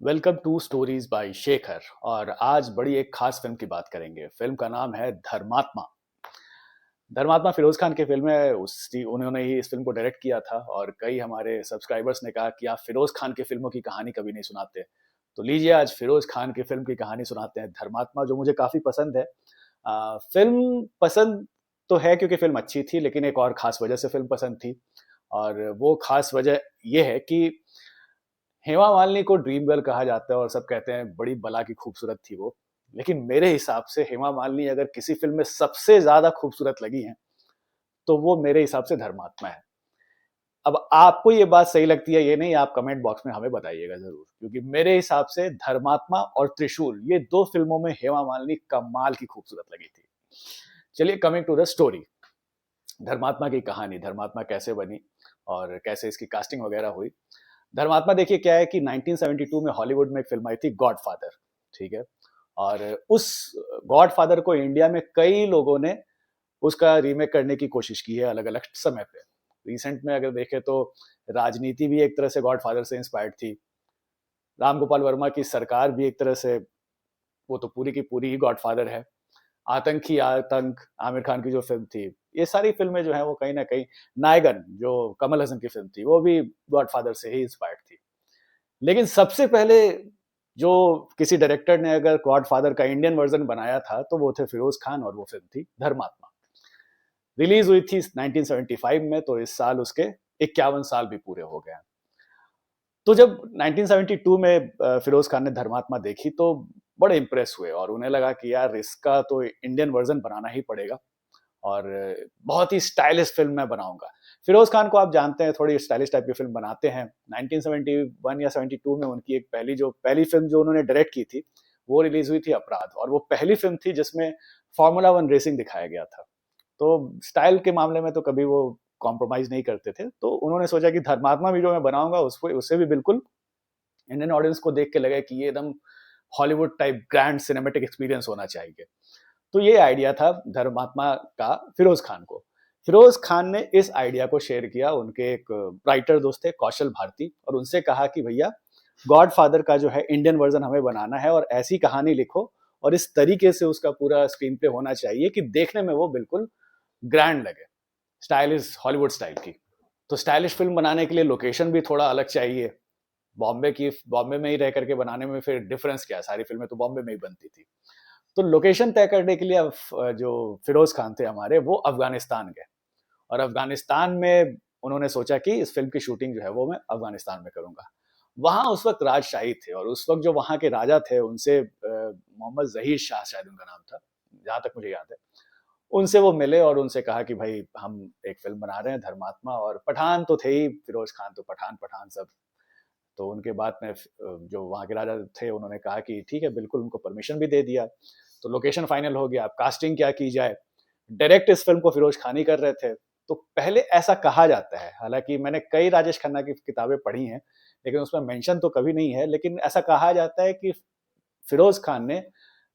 Welcome to stories by Shekhar. और आज बड़ी एक खास फिल्म की बात करेंगे। फिल्म का नाम है धर्मात्मा। धर्मात्मा फिरोज खान की फिल्म है। उसी उन्होंने ही इस फिल्म को डायरेक्ट किया था और कई हमारे सब्सक्राइबर्स ने कहा कि आप फिरोज खान की फिल्मों की कहानी कभी नहीं सुनाते। तो लीजिए आज फिरोज खान की फिल्म की कहानी सुनाते हैं, धर्मात्मा, जो मुझे काफी पसंद है। फिल्म पसंद तो है क्योंकि फिल्म अच्छी थी, लेकिन एक और खास वजह से फिल्म पसंद थी। और वो खास वजह ये है कि हेमा मालिनी को ड्रीम गर्ल कहा जाता है और सब कहते हैं बड़ी बला की खूबसूरत थी वो। लेकिन मेरे हिसाब से हेमा मालिनी अगर किसी फिल्म में सबसे ज्यादा खूबसूरत लगी हैं, तो वो मेरे हिसाब से धर्मात्मा है। अब आपको ये बात सही लगती है ये नहीं, आप कमेंट बॉक्स में हमें बताइएगा जरूर, क्योंकि मेरे हिसाब से धर्मात्मा और त्रिशूल, ये दो फिल्मों में हेमा मालिनी कमाल की खूबसूरत लगी थी। चलिए, कमिंग टू द स्टोरी। धर्मात्मा की कहानी, धर्मात्मा कैसे बनी और कैसे इसकी कास्टिंग वगैरह हुई। धर्मात्मा देखिए क्या है कि 1972 में हॉलीवुड में एक फिल्म आई थी, गॉडफादर। ठीक है। और उस गॉडफादर को इंडिया में कई लोगों ने उसका रीमेक करने की कोशिश की है अलग अलग समय पे। रिसेंट में अगर देखें तो राजनीति भी एक तरह से गॉडफादर से इंस्पायर्ड थी। राम गोपाल वर्मा की सरकार भी एक तरह से, वो तो पूरी की पूरी ही गॉडफादर है। आतंकी आतंक, आमिर खान की जो फिल्म थी, ये सारी फिल्में जो है वो कहीं ना कहीं, नायगन जो कमल हसन की फिल्म थी, वो भी गॉडफादर से ही इंस्पायर्ड थी। लेकिन सबसे पहले जो किसी डायरेक्टर ने अगर गॉडफादर का इंडियन वर्जन बनाया था, तो वो थे फिरोज खान, और वो फिल्म थी धर्मात्मा। रिलीज हुई थी 1975 में, तो इस साल उसके 51 साल भी पूरे हो गए हैं। तो जब 1972 में फिरोज खान ने धर्मात्मा देखी, तो बड़े इंप्रेस हुए और उन्हें लगा कि यार इसका तो इंडियन वर्जन बनाना ही पड़ेगा, और बहुत ही स्टाइलिश फिल्म मैं बनाऊंगा। फिरोज खान को आप जानते हैं, थोड़ी स्टाइलिश टाइप की फिल्म बनाते हैं। 1971 या 72 में उनकी एक पहली फिल्म जो उन्होंने डायरेक्ट की थी, वो रिलीज हुई थी अपराध, और वो पहली फिल्म थी जिसमें फार्मूला वन रेसिंग दिखाया गया था। तो स्टाइल के मामले में तो कभी वो कॉम्प्रोमाइज नहीं करते थे। तो उन्होंने सोचा कि धर्मात्मा भी जो मैं बनाऊंगा उसको, उससे भी बिल्कुल इंडियन ऑडियंस को देख के लगे कि ये एकदम Hollywood type grand cinematic experience होना चाहिए। तो ये आइडिया था धर्मात्मा का फिरोज खान को। फिरोज खान ने इस आइडिया को शेयर किया उनके एक राइटर दोस्त थे, कौशल भारती, और उनसे कहा कि भैया, गॉडफादर का जो है इंडियन वर्जन हमें बनाना है, और ऐसी कहानी लिखो और इस तरीके से उसका पूरा स्क्रीन प्ले होना चाहिए कि देखने में वो बिल्कुल ग्रैंड लगे, स्टाइलिश हॉलीवुड स्टाइल की। तो स्टाइलिश फिल्म बनाने के लिए लोकेशन भी थोड़ा अलग चाहिए। बॉम्बे में ही रह करके बनाने में फिर डिफरेंस क्या है, सारी फिल्में तो बॉम्बे में ही बनती थी। तो लोकेशन तय करने के लिए जो फिरोज खान थे हमारे, वो अफगानिस्तान गए। और अफगानिस्तान में उन्होंने सोचा कि इस फिल्म की शूटिंग जो है वो मैं अफगानिस्तान में करूंगा। वहां उस वक्त राजशाही थे, और उस वक्त जो वहां के राजा थे उनसे मोहम्मद जहीर शाह शायद उनका नाम था, जहां तक मुझे याद है। उनसे वो मिले और उनसे कहा कि भाई, हम एक फिल्म बना रहे हैं धर्मात्मा, और पठान तो थे ही, फिरोज खान तो पठान पठान सब। तो उनके बाद में जो वहाँ के राजा थे, उन्होंने कहा कि ठीक है, बिल्कुल, उनको परमिशन भी दे दिया। तो लोकेशन फाइनल हो गया, अब कास्टिंग क्या की जाए। डायरेक्ट इस फिल्म को फिरोज खान ही कर रहे थे। तो पहले ऐसा कहा जाता है, हालांकि मैंने कई राजेश खन्ना की किताबें पढ़ी हैं, लेकिन उसमें मेंशन तो कभी नहीं है, लेकिन ऐसा कहा जाता है कि फिरोज खान ने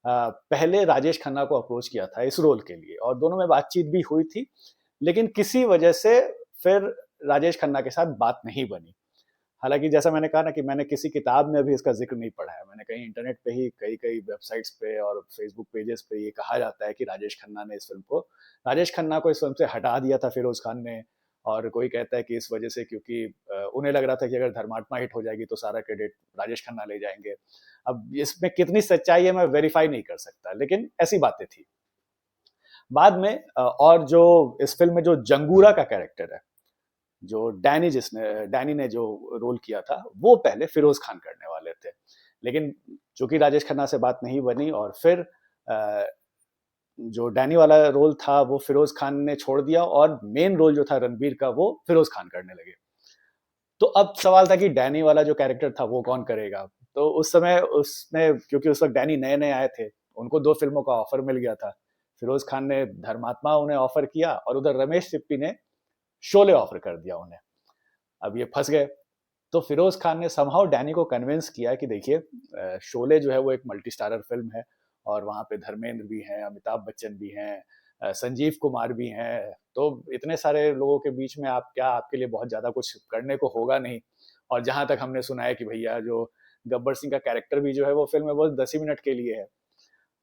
पहले राजेश खन्ना को अप्रोच किया था इस रोल के लिए, और दोनों में बातचीत भी हुई थी। लेकिन किसी वजह से फिर राजेश खन्ना के साथ बात नहीं बनी। हालांकि जैसा मैंने कहा ना कि मैंने किसी किताब में अभी इसका जिक्र नहीं पढ़ा है, मैंने कहीं इंटरनेट पे ही कई कई वेबसाइट्स पे और फेसबुक पेजेस पे ये कहा जाता है कि राजेश खन्ना को इस फिल्म से हटा दिया था फिरोज खान ने। और कोई कहता है कि इस वजह से, क्योंकि उन्हें लग रहा था कि अगर धर्मात्मा हिट हो जाएगी तो सारा क्रेडिट राजेश खन्ना ले जाएंगे। अब इसमें कितनी सच्चाई है मैं वेरीफाई नहीं कर सकता, लेकिन ऐसी बातें थी। बाद में और जो इस फिल्म में जो जंगूरा का कैरेक्टर है, जो डैनी ने जो रोल किया था, वो पहले फिरोज खान करने वाले थे। लेकिन चूंकि राजेश खन्ना से बात नहीं बनी, और फिर अ, जो डैनी वाला रोल था वो फिरोज खान ने छोड़ दिया, और मेन रोल जो था रणबीर का, वो फिरोज खान करने लगे। तो अब सवाल था कि डैनी वाला जो कैरेक्टर था वो कौन करेगा। तो उस समय उसमें, क्योंकि उस वक्त डैनी नए नए आए थे, उनको दो फिल्मों का ऑफर मिल गया था। फिरोज खान ने धर्मात्मा उन्हें ऑफर किया, और उधर रमेश सिप्पी ने शोले ऑफर कर दिया उन्हें। अब ये फंस गए। तो फिरोज खान ने समहाउ डैनी को कन्विंस किया कि देखिए, शोले जो है वो एक मल्टी स्टारर फिल्म है, और वहाँ पे धर्मेंद्र भी हैं, अमिताभ बच्चन भी हैं, संजीव कुमार भी हैं। तो इतने सारे लोगों के बीच में आप क्या, आपके लिए बहुत ज़्यादा कुछ करने को होगा नहीं। और जहाँ तक हमने सुना है कि भैया, जो गब्बर सिंह का कैरेक्टर भी जो है वो फ़िल्म में बस 10 ही मिनट के लिए है।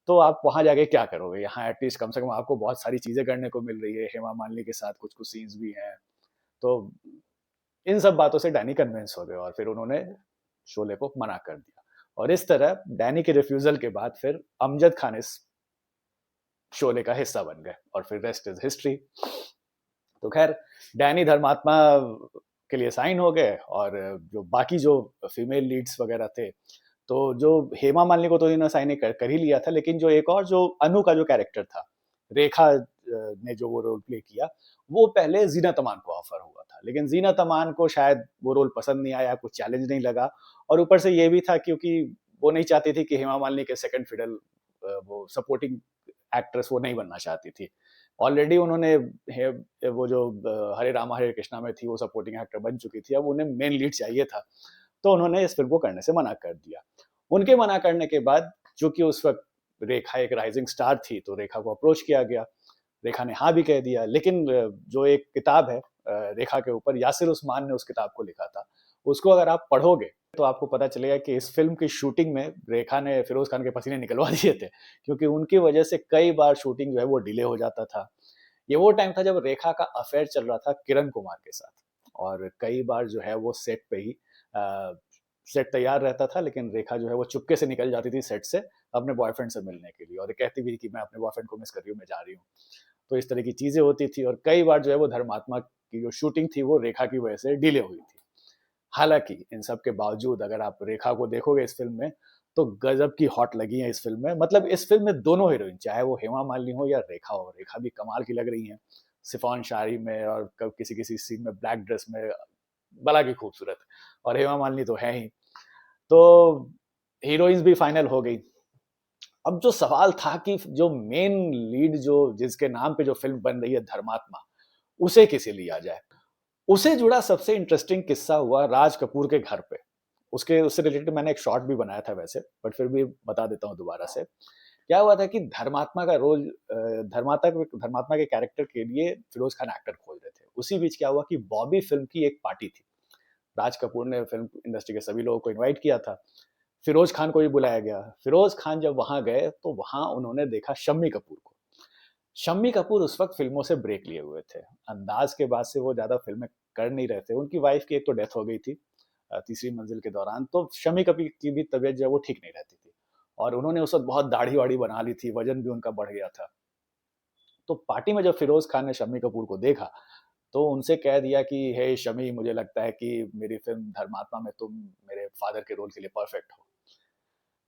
तो आप वहाँ जाके क्या करोगे? यहाँ एटलीस्ट कम से कम आपको बहुत सारी चीज़ें करने को मिल रही है, हेमा मालिनी के साथ कुछ-कुछ सीन्स भी हैं। तो इन सब बातों से डैनी कन्विंस हो गए और फिर उन्होंने शोले को मना कर दिया। और इस तरह डैनी के रिफ्यूज़ल के बाद फिर अमजद खान इस शोले का हिस्सा बन गए और फिर रेस्ट इज़ हिस्ट्री। तो खैर डैनी धर्मात्मा के लिए साइन हो गए और जो बाकी जो फीमेल लीड्स वगैरह थे, तो जो हेमा मालिनी को तो इन्होंने साइन कर ही लिया था, लेकिन जो एक और जो अनु का जो कैरेक्टर था, रेखा ने जो वो रोल प्ले किया, वो पहले जीनत अमान को ऑफर हुआ था, लेकिन जीनत अमान को शायद वो रोल पसंद नहीं आया, कुछ चैलेंज नहीं लगा, और ऊपर से ये भी था क्योंकि वो नहीं चाहती थी कि हेमा मालिनी के सेकंड फिडल वो सपोर्टिंग एक्ट्रेस वो नहीं बनना चाहती थी। ऑलरेडी उन्होंने वो जो हरे रामा हरे कृष्णा में थी वो सपोर्टिंग एक्टर बन चुकी थी, अब उन्हें मेन लीड चाहिए था, तो उन्होंने इस फिल्म को करने से मना कर दिया। उनके मना करने के बाद चूंकि उस वक्त रेखा एक राइजिंग स्टार थी, तो रेखा को अप्रोच किया गया, रेखा ने हाँ भी कह दिया, लेकिन जो एक किताब है रेखा के ऊपर, यासिर उस्मान ने उस किताब को लिखा था, उसको अगर आप पढ़ोगे तो आपको पता चलेगा कि इस फिल्म की शूटिंग में रेखा ने फिरोज खान के पसीने निकलवा दिए थे, क्योंकि उनकी वजह से कई बार शूटिंग जो है वो डिले हो जाता था। ये वो टाइम था जब रेखा का अफेयर चल रहा था किरण कुमार के साथ, और कई बार जो है वो सेट पे ही सेट तैयार रहता था, लेकिन रेखा जो है वो चुपके से निकल जाती थी सेट से अपने बॉयफ्रेंड से मिलने के लिए, और ये कहती भी थी कि मैं अपने बॉयफ्रेंड को मिस कर रही हूँ, मैं जा रही हूँ। तो इस तरह की चीजें होती थी, और कई बार जो है वो धर्मात्मा की जो शूटिंग थी वो रेखा की वजह से डिले हुई थी। हालांकि इन सब के बावजूद अगर आप रेखा को देखोगे इस फिल्म में, तो गजब की हॉट लगी है इस फिल्म में। मतलब इस फिल्म में दोनों हीरोइन, चाहे वो हेमा मालिनी हो या रेखा हो, रेखा भी कमाल की लग रही हैं सिफॉन शारी में, और किसी किसी सीन में ब्लैक ड्रेस में बला की खूबसूरत, और हेमा मालिनी तो है ही। तो हीरोइंस भी फाइनल हो गई। अब जो सवाल था कि जो मेन लीड जो जिसके नाम पे जो फिल्म बन रही है धर्मात्मा, उसे किसे लिया जाए। उसे जुड़ा सबसे इंटरेस्टिंग किस्सा हुआ राज कपूर के घर पे। उसके उससे रिलेटेड मैंने एक शॉर्ट भी बनाया था वैसे, बट फिर भी बता देता हूँ दोबारा से। क्या हुआ था कि धर्मात्मा का रोल धर्मात्मा के कैरेक्टर के लिए फिरोज खान एक्टर खोज रहे थे। उसी बीच क्या हुआ कि बॉबी फिल्म की एक पार्टी थी। राज कपूर ने फिल्म इंडस्ट्री के सभी लोगों को इनवाइट किया था, फिरोज खान को भी बुलाया गया। फिरोज खान जब वहां गए तो वहां उन्होंने देखा शम्मी कपूर को। शम्मी कपूर उस वक्त फिल्मों से ब्रेक लिए हुए थे, अंदाज के बाद से वो ज्यादा फिल्में कर नहीं रहे थे। उनकी वाइफ की एक तो डेथ हो गई थी तीसरी मंजिल के दौरान, तो शम्मी कपूर की भी तबीयत जो है वो ठीक नहीं रहती थी, और उन्होंने उस वक्त बहुत दाढ़ी वाड़ी बना ली थी, वजन भी उनका बढ़ गया था। तो पार्टी में जब फिरोज खान ने शम्मी कपूर को देखा, तो उनसे कह दिया कि हे शमी, मुझे लगता है कि मेरी फिल्म धर्मात्मा में तुम मेरे फादर के रोल के लिए परफेक्ट हो।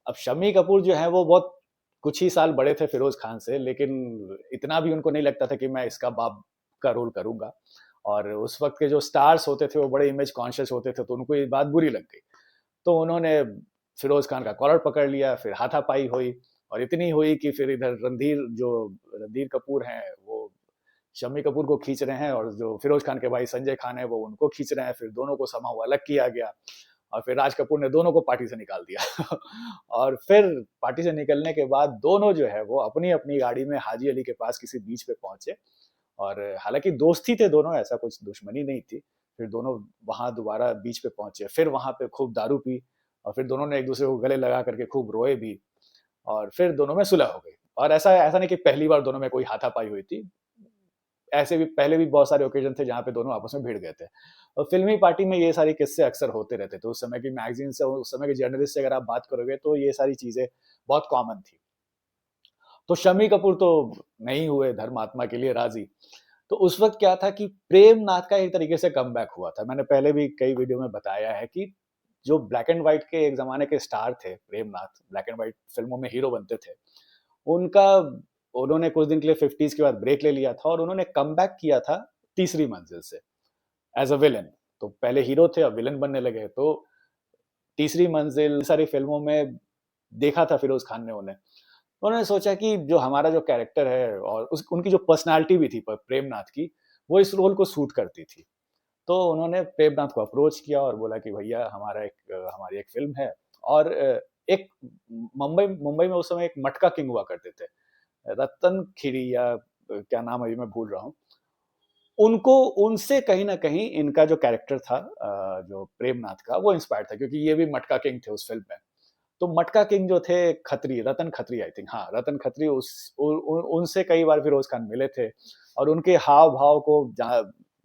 अब शम्मी कपूर जो है वो बहुत कुछ ही साल बड़े थे फिरोज खान से, लेकिन इतना भी उनको नहीं लगता था कि मैं इसका बाप का रोल करूंगा। और उस वक्त के जो स्टार्स होते थे वो बड़े इमेज कॉन्शियस होते थे, तो उनको ये बात बुरी लग गई। तो उन्होंने फिरोज खान का कॉलर पकड़ लिया, फिर हाथापाई हुई, और इतनी हुई कि फिर इधर रणधीर कपूर हैं वो शम्मी कपूर को खींच रहे हैं, और जो फिरोज खान के भाई संजय खान है वो उनको खींच रहे हैं, फिर दोनों को समा हुआ अलग किया गया, और फिर राज कपूर ने दोनों को पार्टी से निकाल दिया। और फिर पार्टी से निकलने के बाद दोनों जो है वो अपनी अपनी गाड़ी में हाजी अली के पास किसी बीच पे पहुंचे, और हालांकि दोस्ती थे दोनों, ऐसा कुछ दुश्मनी नहीं थी। फिर दोनों वहां दोबारा बीच पे पहुंचे, फिर वहां पे खूब दारू पी, और फिर दोनों ने एक दूसरे को गले लगा करके खूब रोए भी, और फिर दोनों में सुलह हो गई। और ऐसा ऐसा नहीं कि पहली बार दोनों में कोई हाथापाई हुई थी, ऐसे भी पहले भी बहुत सारे ओकेजन थे जहाँ पे दोनों आपस में भिड़ गए थे। और फिल्मी पार्टी में ये सारी किस्से अक्सर होते रहते थे। उस समय की मैगजीन से, उस समय के जर्नलिस्ट से अगर आप बात करोगे तो ये सारी चीजें बहुत कॉमन थी। तो शम्मी कपूर तो नहीं हुए धर्मात्मा के लिए राजी। तो उस वक्त क्या था कि प्रेमनाथ का एक तरीके से कमबैक हुआ था। मैंने पहले भी कई वीडियो में बताया है कि जो ब्लैक एंड व्हाइट के एक जमाने के स्टार थे प्रेमनाथ, ब्लैक एंड व्हाइट फिल्मों में हीरो बनते थे, उनका उन्होंने कुछ दिन के लिए 50s के बाद ब्रेक ले लिया था, और उन्होंने कमबैक किया था तीसरी मंजिल से एज अ विलन। तो पहले हीरो थे, अब विलन बनने लगे। तो तीसरी मंजिल सारी फिल्मों में देखा था फिरोज खान ने उन्हें। उन्होंने सोचा कि जो हमारा जो कैरेक्टर है और उनकी जो पर्सनालिटी भी थी प्रेमनाथ की, वो इस रोल को सूट करती थी। तो उन्होंने प्रेमनाथ को अप्रोच किया और बोला कि भैया हमारी एक फिल्म है, और एक मुंबई मुंबई में उस समय एक मटका किंग हुआ करते थे, रतन खीरी या क्या नाम अभी मैं भूल रहा हूँ। उनको उनसे कहीं न कहीं इनका जो कैरेक्टर था जो प्रेमनाथ का वो इंस्पायर्ड था क्योंकि ये भी मटका किंग थे उस फ़िल्म में। तो मटका किंग जो थे खत्री, रतन खत्री आई थिंक हाँ, रतन खत्री उस उ उ उनसे कई बार फ़िरोज़ खान मिले थे और उनके हाव-भाव को जहाँ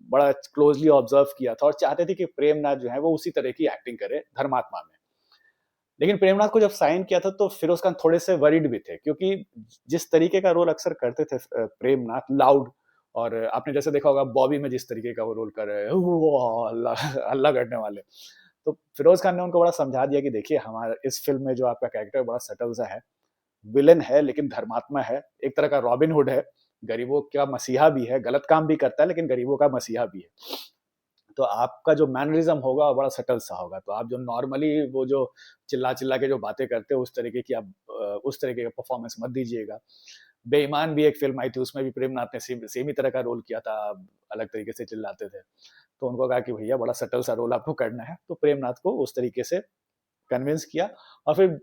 बड़ा क्लोज़ली ऑब्ज़र्व किया था और चाहते थे कि प्रेमनाथ जो है वो उसी तरह की एक्टिंग करे धर्मात्मा में। लेकिन प्रेमनाथ को जब साइन किया था तो फ़िरोज़ खान थोड़े से वरीड भी थे क्योंकि जिस तरीके का रोल अक्सर करते थे प्रेमनाथ लाउड और आपने जैसे देखा होगा बॉबी में जिस तरीके का वो रोल कर रहे हैं, वो हल्ला हल्ला करने वाले। तो फ़िरोज़ खान ने उनको बड़ा समझा दिया कि देखिए हमारा इस फ़िल्म में जो आपका कैरेक्टर बड़ा सटल सा है, विलेन है लेकिन धर्मात्मा है, एक तरह का रॉबिन हुड है, गरीबों का मसीहा भी है, गलत काम भी करता है लेकिन गरीबों का मसीहा भी है। तो आपका जो मैनरिज़्म होगा वो बड़ा सटल सा होगा। तो आप जो नॉर्मली वो जो चिल्ला-चिल्ला के जो बातें करते हो उस तरीके की आप उस तरीके का परफ़ॉर्मेंस मत दीजिएगा। बेईमान भी एक फ़िल्म आई थी उसमें भी प्रेमनाथ ने सेम ही तरह का रोल किया था, अलग तरीके से चिल्लाते थे। तो उनको कहा कि भैया बड़ा सटल सा रोल आपको करना है, तो प्रेमनाथ को उस तरीके से कन्विंस किया और फिर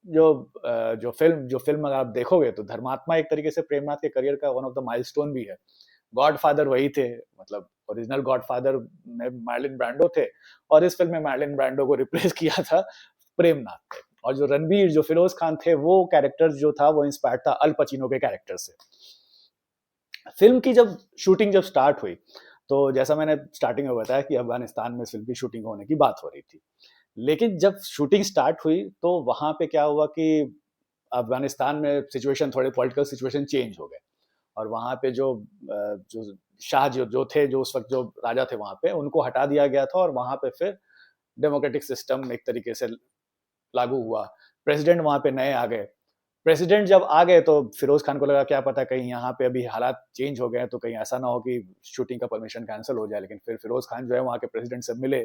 जो फ़िल्म अगर आप देखोगे तो धर्मात्मा एक तरीके से प्रेमनाथ के करियर का वन ऑफ द माइलस्टोन भी है। गॉडफ़ादर वही थे, मतलब ओरिजिनल गॉडफ़ादर में मार्लिन ब्रांडो थे और इस फ़िल्म में मार्लिन ब्रांडो को रिप्लेस किया था प्रेमनाथ ने। और जो रणबीर, जो फ़िरोज़ खान थे, वो कैरेक्टर जो था वो इंस्पायर्ड था अल पचिनो के कैरेक्टर से। फ़िल्म की जब स्टार्ट हुई, तो जैसा मैंने स्टार्टिंग में बताया कि अफ़गानिस्तान में इस फ़िल्म की शूटिंग होने की बात हो रही थी। लेकिन जब शूटिंग स्टार्ट हुई, तो वहाँ पे क्या हुआ कि अफ़गानिस्तान में सिचुएशन थोड़े पॉलिटिकल सिचुएशन चेंज हो गए और वहाँ पे जो शाह जो थे, जो उस वक़्त जो राजा थे वहाँ पे, उनको हटा दिया गया था और वहाँ पे फिर डेमोक्रेटिक सिस्टम एक तरीके से लागू हुआ। प्रेसिडेंट वहाँ पे नए आ गए। प्रेसिडेंट जब आ गए तो फिरोज खान को लगा क्या पता कहीं यहाँ पे अभी हालात चेंज हो गए हैं तो कहीं ऐसा ना हो कि शूटिंग का परमिशन कैंसिल हो जाए। लेकिन फिर फिरोज खान जो है वहाँ के प्रेसिडेंट से मिले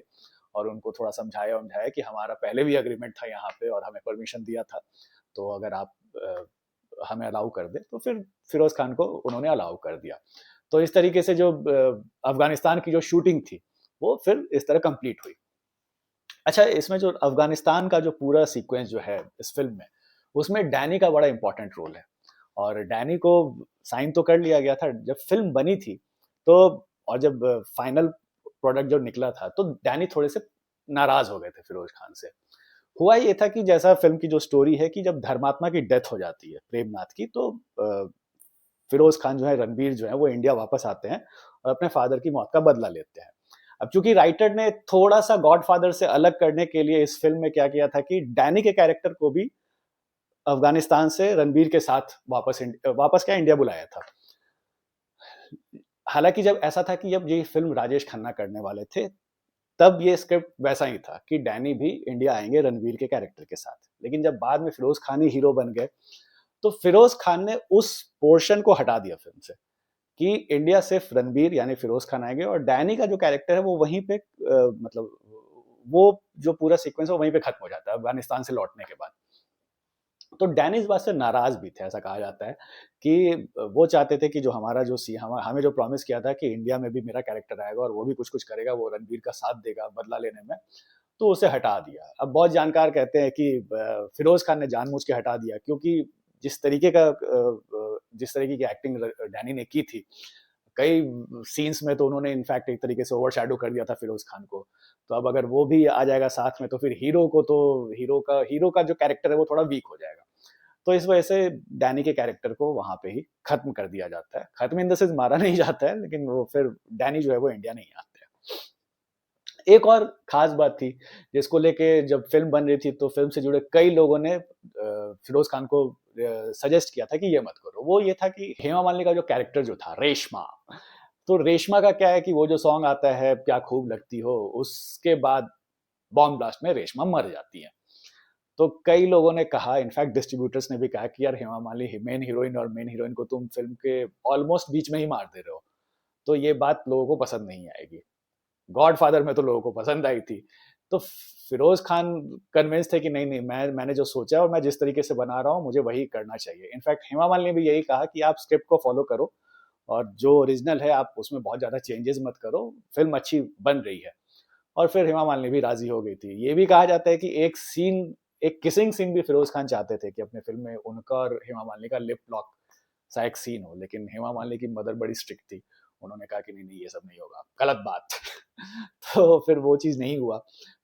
और उनको थोड़ा समझाया कि हमारा पहले भी अग्रीमेंट था यहाँ पे और हमें परमिशन दिया था, तो अगर आप हमें अलाउ कर दे, तो फिर फिरोज खान को उन्होंने अलाउ कर दिया। तो इस तरीके से जो अफगानिस्तान की जो शूटिंग थी वो फिर इस तरह कंप्लीट हुई। अच्छा, इसमें जो अफ़गानिस्तान का जो पूरा सीक्वेंस जो है इस फ़िल्म में, उसमें डैनी का बड़ा इम्पोर्टेंट रोल है और डैनी को साइन तो कर लिया गया था। जब फ़िल्म बनी थी, तो और जब फाइनल प्रोडक्ट जो निकला था, तो डैनी थोड़े से नाराज़ हो गए थे फिरोज़ खान से। हुआ ये था कि जैसा फ़िल्म की जो स्टोरी है कि जब धर्मात्मा की डेथ हो जाती है, प्रेमनाथ की, तो फिरोज़ खान जो है, रणबीर जो है, वो इंडिया वापस आते हैं और अपने फ़ादर की मौत का बदला लेते हैं। अब चूँकि राइटर ने थोड़ा-सा गॉडफ़ादर से अलग करने के लिए इस फ़िल्म में क्या किया था कि डैनी के कैरेक्टर को भी अफ़गानिस्तान से रणबीर के साथ वापस क्या इंडिया बुलाया था। हालाँकि जब ऐसा था कि जब ये फ़िल्म राजेश खन्ना करने वाले थे, तब ये स्क्रिप्ट वैसा ही था कि डैनी भी इंडिया आएँगे रणबीर के कैरेक्टर के साथ। लेकिन जब बाद में फिरोज़ खान ही हीरो बन गए, तो फिरोज़ खान ने उस पोर्शन को हटा दिया फ़िल्म से कि इंडिया सिर्फ़ रणबीर यानी फिरोज़ खान आएँगे और डैनी का जो कैरेक्टर है वो वहीं पे मतलब वो जो पूरा सीक्वेंस है वो वहीं पे खत्म हो जाता है अफ़गानिस्तान से लौटने के बाद। तो डैनी इस बात से नाराज़ भी थे, ऐसा कहा जाता है कि वो चाहते थे कि जो हमारा जो सी हमा हमें जो प्रॉमिस किया था कि इंडिया में भी मेरा कैरेक्टर आएगा और वो भी कुछ-कुछ करेगा, वो रणबीर का साथ देगा बदला लेने में, तो उसे हटा दिया। अब बहुत जानकार कहते हैं कि फिरोज़ खान ने जानबूझ के हटा दिया क्योंकि जिस तरीके की एक्टिंग डैनी ने की थी, कई सीन्स में तो उन्होंने इनफैक्ट एक तरीके से ओवरशैडो कर दिया था फिरोज़ खान को। तो अब अगर वो भी आ जाएगा साथ में तो फिर हीरो का जो कैरेक्टर है वो थोड़ा वीक हो जाएगा। तो इस वजह से डैनी के कैरेक्टर को वहाँ पे ही खत्म कर दिया जाता है। खत्म इन द सेंस मारा नहीं जाता है, लेकिन वो फिर डैनी जो है वो इंडिया नहीं आते हैं। एक और ख़ास बात थी, जिसको लेके जब फ़िल्म बन रही थी, तो फ़िल्म से जुड़े कई लोगों ने फ़िरोज़ खान को सजेस्ट किया था कि ये मत करो। वो ये था कि हेमा मालिनी का जो कैरेक्टर जो था, रेशमा, तो रेशमा का क्या है कि वो जो सॉन्ग आता है, क्या खूब लगती हो, उसके बाद बॉम्ब ब्लास्ट में रेशमा मर जाती हैं। तो कई लोगों ने कहा, इनफैक्ट डिस्ट्रीब्यूटर्स ने भी कहा कि यार हेमा मालिनी मेन हीरोइन और मेन हीरोइन को तुम फ़िल्म के ऑलमोस्ट बीच में ही मार दे रहे हो। तो ये बात लोगों को पसंद नहीं आएगी। गॉडफ़ादर में तो लोगों को पसंद आई थी। तो फ़िरोज़ खान कन्विंस थे कि नहीं, मैंने जो सोचा है और मैं जिस तरीके से बना रहा हूँ, मुझे वही करना चाहिए। इनफैक्ट हेमा मालिनी ने भी यही कहा कि आप स्क्रिप्ट को फ़ॉलो करो और जो ओरिजिनल है आप उसमें बहुत ज़्यादा चेंजेज़ मत करो, फ़िल्म अच्छी बन रही है। और फिर हेमा मालिनी भी राज़ी हो गई थी। ये भी कहा जाता है कि एक किसिंग सीन भी फ़िरोज़ खान चाहते थे कि अपनी फ़िल्म में उनका और हेमा मालिनी का लिप लॉक सा एक सीन हो, लेकिन हेमा मालिनी की मदर बड़ी स्ट्रिक्ट थी। उन्होंने कहा कि नहीं-नहीं ये सब नहीं होगा, गलत बात। तो फिर वो चीज़ नहीं हुआ।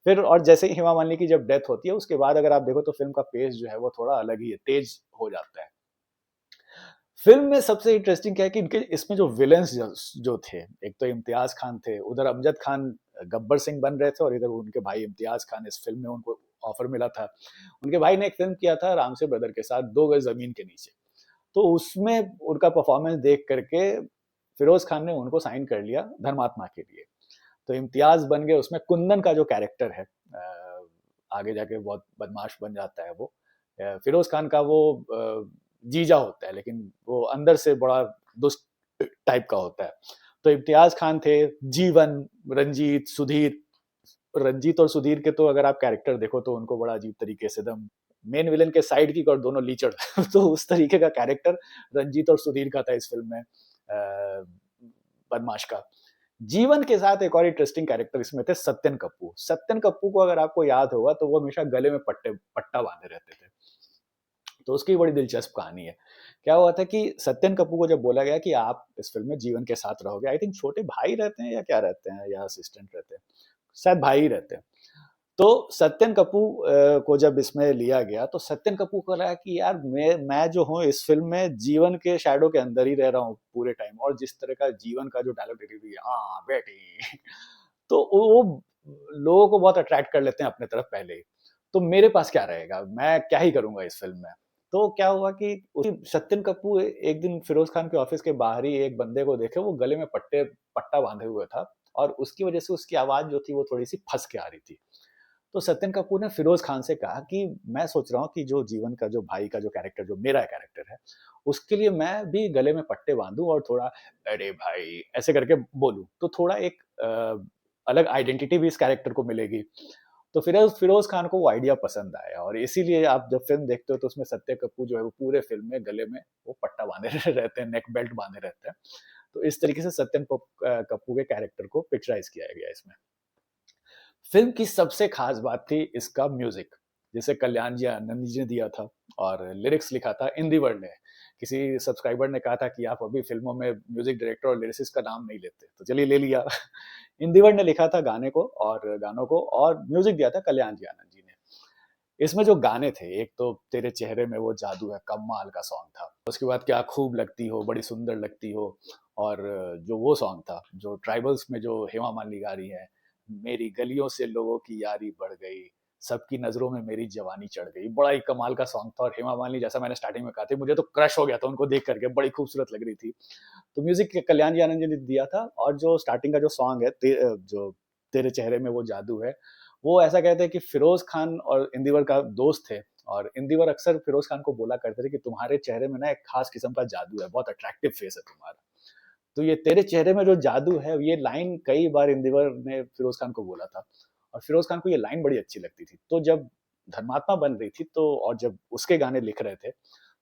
फिर और जैसे ही हेमा मालिनी की जब डेथ होती है, उसके बाद अगर आप देखो तो फ़िल्म का पेस जो है वो थोड़ा अलग ही है, तेज़ हो जाता है। फ़िल्म में सबसे इंटरेस्टिंग क्या है कि इनके इसमें जो विलेन्स जो थे, एक तो इम्तियाज़ खान थे, उधर अमजद खान गब्बर सिंह बन रहे थे और इधर उनके भाई इम्तियाज़ खान इस फ़िल्म में उनको ऑफ़र मिला था। उनके भाई ने एक फ़िल्म किया था रामसे ब्रदर के साथ, 2 गज़ ज़मीन के नीचे। तो उसमें उनका परफ़ॉर्मेंस देख कर के फ़िरोज़ खान ने उनको साइन कर लिया धर्मात्मा के लिए। तो इम्तियाज़ बन गए उसमें कुंदन का जो कैरेक्टर है आगे जाके बहुत बदमाश बन जाता है वो। फ़िरोज़ खान का वो जीजा होता है लेकिन वो अंदर से बड़ा दुष्ट टाइप का होता है। तो इम्तियाज़ खान थे, जीवन, रंजीत, सुधीर। रंजीत और सुधीर के तो अगर आप कैरेक्टर देखो तो उनको बड़ा अजीब तरीके से एकदम मेन विलेन के साइड किक और दोनों लीचड़। तो उस तरीके का कैरेक्टर रंजीत और सुधीर का था इस फ़िल्म में बदमाश का। जीवन के साथ एक और इंटरेस्टिंग कैरेक्टर इसमें थे सत्यन कप्पू। सत्यन कप्पू को अगर आपको याद होगा तो वो हमेशा गले में पट्टा बांधे रहते थे। तो उसकी बड़ी दिलचस्प कहानी है। क्या हुआ था कि सत्यन कपूर को जब बोला गया कि आप इस फ़िल्म में जीवन के साथ रहोगे, आई थिंक छोटे भाई रहते हैं या क्या रहते हैं या असिस्टेंट रहते हैं, शायद भाई ही रहते हैं। तो सत्यन कपूर को जब इसमें लिया गया तो सत्यन कपूर को लगा कि यार मैं जो हूँ इस फ़िल्म में जीवन के शैडो के अंदर ही रह रहा हूँ पूरे टाइम और जिस तरह का जीवन का जो डायलॉग डिलीवरी है, हाँ, बेटी। तो वो लोगों को बहुत अट्रैक्ट कर लेते हैं अपने तरफ पहले ही। तो मेरे पास क्या रहेगा? मैं क्या ही करूँगा इस फ़िल्म में? तो क्या हुआ कि उसी सत्यन कपूर एक दिन फिरोज़ खान के ऑफ़िस के बाहर ही एक बंदे को देखे, वो गले में पट्टा बाँधे हुए था और उसकी वज़ह से उसकी आवाज़ जो थी वो थोड़ी-सी फँस के आ रही थी। तो सत्यन कपूर ने फिरोज़ खान से कहा कि मैं सोच रहा हूँ कि जो जीवन का जो भाई का जो कैरेक्टर जो मेरा कैरेक्टर है, उसके लिए मैं भी गले में पट्टे बाँधूँ और थोड़ा अरे भाई ऐसे करके बोलूँ। तो थोड़ा एक अलग आइडेंटिटी भी इस कैरेक्टर को मिलेगी। तो फिरोज़ खान को वो आइडिया पसंद आया और इसीलिए आप जब फ़िल्म देखते हो तो उसमें सत्य कपूर जो है वो पूरे फ़िल्म में गले में वो पट्टा बाँधे रहते हैं, नेक बेल्ट बाँधे रहते हैं। तो इस तरीके से कपूर के कैरेक्टर को पिक्चराइज़ किया गया है इसमें। फ़िल्म की सबसे ख़ास बात थी इसका म्यूज़िक, जिसे कल्याण जी आनंद जी ने दिया था और लिरिक्स लिखा था इंदिवर ने। किसी सब्सक्राइबर ने कहा था कि आप अभी फ़िल्मों में म्यूज़िक डायरेक्टर और लिरिसिस्ट का नाम नहीं लेते, तो चलिए ले लिया। इंदिवर ने लिखा था गानों को और म्यूज़िक दिया था कल्याण जी आनंद जी ने। इसमें जो गाने थे, एक तो तेरे चेहरे में वो जादू है, कमाल का सॉन्ग था। उसके बाद क्या खूब लगती हो, बड़ी सुंदर लगती हो और जो वो सॉन्ग था, जो ट्राइबल्स में जो हेमा मालिनी गा रही है, मेरी गलियों से लोगों की यारी बढ़ गई, सबकी नज़रों में मेरी जवानी चढ़ गई। बड़ा ही कमाल का सॉन्ग था और हेमा मालिनी जैसा मैंने स्टार्टिंग में कहा था, मुझे तो क्रश हो गया था उनको देख कर के, बड़ी खूबसूरत लग रही थी। तो म्यूज़िक कल्याण जी आनंद जी ने दिया था और जो स्टार्टिंग का जो सॉन्ग है जो तेरे चेहरे में वो जादू है, वो ऐसा कहते हैं कि फिरोज़ खान और इंदिवर का दोस्त थे और इंदिवर अक्सर फिरोज़ खान को बोला करते थे कि तुम्हारे चेहरे में ना एक ख़ास किस्म का जादू है, बहुत अट्रैक्टिव फेस है तुम्हारा। तो ये तेरे चेहरे में जो जादू है, ये लाइन कई बार इंदिवर ने फिरोज़ खान को बोला था और फिरोज़ खान को ये लाइन बड़ी अच्छी लगती थी। तो जब धर्मात्मा बन रही थी तो और जब उसके गाने लिख रहे थे,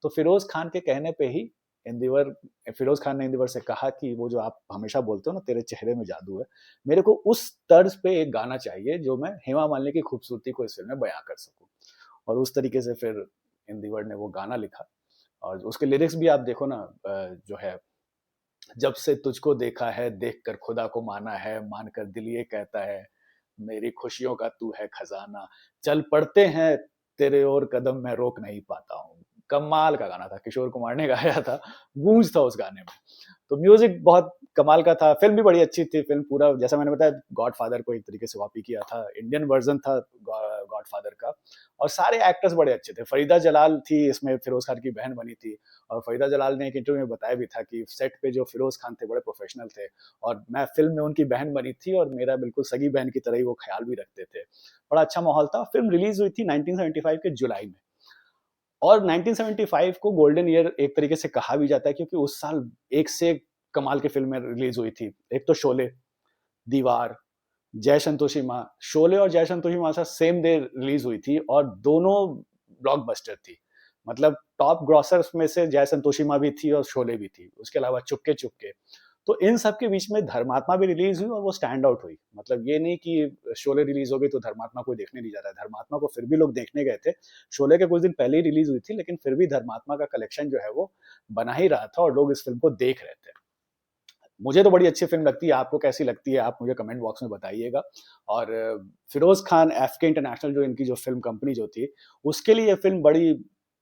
तो फिरोज़ खान के कहने पे ही इंदिवर फिरोज़ खान ने इंदिवर से कहा कि वो जो आप हमेशा बोलते हो ना तेरे चेहरे में जादू है, मेरे को उस तर्ज पे एक गाना चाहिए जो मैं हेमा मालिनी की खूबसूरती को इस फ़िल्म में बयाँ कर सकूँ। और उस तरीके से फिर इंदिवर ने वो गाना लिखा और उसके लिरिक्स भी आप देखो ना जो है जब से तुझको देखा है, देखकर खुदा को माना है, मानकर दिल ये कहता है, मेरी खुशियों का तू है खज़ाना, चल पड़ते हैं तेरे ओर कदम मैं रोक नहीं पाता हूँ। कमाल का गाना था, किशोर कुमार ने गाया था, गूँज था उस गाने में। तो म्यूज़िक बहुत कमाल का था, फ़िल्म भी बड़ी अच्छी थी, फ़िल्म पूरा जैसा मैंने बताया गॉडफ़ादर को एक तरीके से कॉपी किया था, इंडियन वर्ज़न था गॉडफ़ादर का और सारे एक्टर्स बड़े अच्छे थे। फ़रीदा जलाल थी इसमें फ़िरोज़ खान की बहन बनी थी और फ़रीदा जलाल ने एक इंटरव्यू में बताया भी था कि सेट पे जो फ़िरोज़ खान थे बड़े प्रोफ़ेशनल थे और मैं फ़िल्म में उनकी बहन बनी थी और मेरा बिल्कुल सगी बहन की तरह ही वो ख़्याल भी रखते थे। बड़ा अच्छा माहौल था, फ़िल्म रिलीज़ हुई थी 1975 के जुलाई में। और 1975 को गोल्डन ईयर एक तरीके से कहा भी जाता है क्योंकि उस साल एक से एक कमाल की फ़िल्में रिलीज़ हुई थी। एक तो शोले, दीवार, जय संतोषी माँ। शोले और जय संतोषी माँ सेम डे रिलीज़ हुई थी और दोनों ब्लॉकबस्टर थी। मतलब टॉप ग्रॉसर्स में से जय संतोषी माँ भी थी और शोले भी थी। उसके अलावा चुपके चुपके। तो इन सब के बीच में धर्मात्मा भी रिलीज़ हुई और वो स्टैंड आउट हुई। मतलब ये नहीं कि शोले रिलीज़ हो गई तो धर्मात्मा कोई देखने नहीं जा रहा है। धर्मात्मा को फिर भी लोग देखने गए थे। शोले के कुछ दिन पहले ही रिलीज़ हुई थी लेकिन फिर भी धर्मात्मा का कलेक्शन जो है वो बना ही रहा था और लोग इस फ़िल्म को देख रहे थे। मुझे तो बड़ी अच्छी फ़िल्म लगती है, आपको कैसी लगती है आप मुझे कमेंट बॉक्स में बताइएगा। और फ़िरोज़ खान एफ़के इंटरनेशनल जो इनकी जो फ़िल्म कंपनी जो थी, उसके लिए ये फ़िल्म बड़ी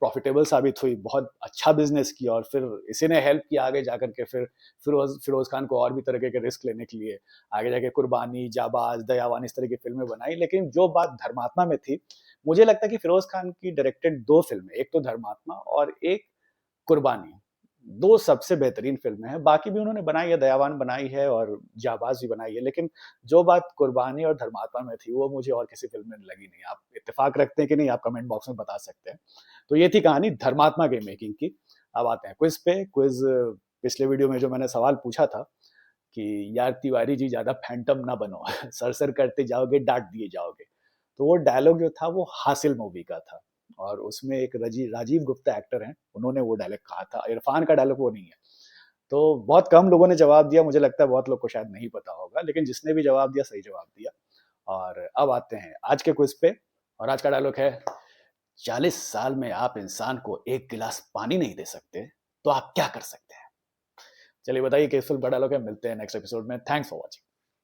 प्रॉफ़िटेबल साबित हुई, बहुत अच्छा बिज़नेस किया और फिर इसी ने हेल्प किया आगे जाकर के फिर फ़िरोज़ खान को और भी तरीके के रिस्क लेने के लिए, आगे जाके कुर्बानी, जाबाज़, दयावान इस तरह की फ़िल्में बनाई। लेकिन जो बात धर्मात्मा में थी, मुझे लगता है कि फ़िरोज़ खान की डायरेक्टेड 2 फ़िल्में, एक तो धर्मात्मा और एक कुर्बानी, 2 सबसे बेहतरीन फ़िल्में हैं, बाकी भी उन्होंने बनाई है, दयावान बनाई है और जाबाज़ भी बनाई है, लेकिन जो बात कुर्बानी और धर्मात्मा में थी, वो मुझे और किसी फ़िल्म में लगी नहीं। आप इत्तेफ़ाक रखते हैं कि नहीं, आप कमेंट बॉक्स में बता सकते हैं। तो ये थी कहानी धर्मात्मा के मेकिंग की। अब आते हैं क्विज़ पे। क्विज़ पिछले वीडियो में जो मैंने सवाल पूछा था कि यार तिवारी जी ज़्यादा फैंटम ना बनो, सर-सर करते जाओगे, डाँट दिए जाओगे। तो वो डायलॉग जो था वो हासिल मूवी का था और उसमें एक राजीव गुप्ता एक्टर हैं, उन्होंने वो डायलॉग कहा था, इरफ़ान का डायलॉग वो नहीं है। तो बहुत कम लोगों ने जवाब दिया, मुझे लगता है बहुत लोग को शायद नहीं पता होगा, लेकिन जिसने भी जवाब दिया, सही जवाब दिया। और अब आते हैं आज के क्विज़ पे और आज का डायलॉग है, 40 साल में आप इंसान को 1 गिलास पानी नहीं दे सकते, तो आप क्या कर सकते हैं? चलिए बताइए किस फ़िल्म का डायलॉग है? मिलते हैं नेक्स्ट एपिसोड में। Thanks for watching.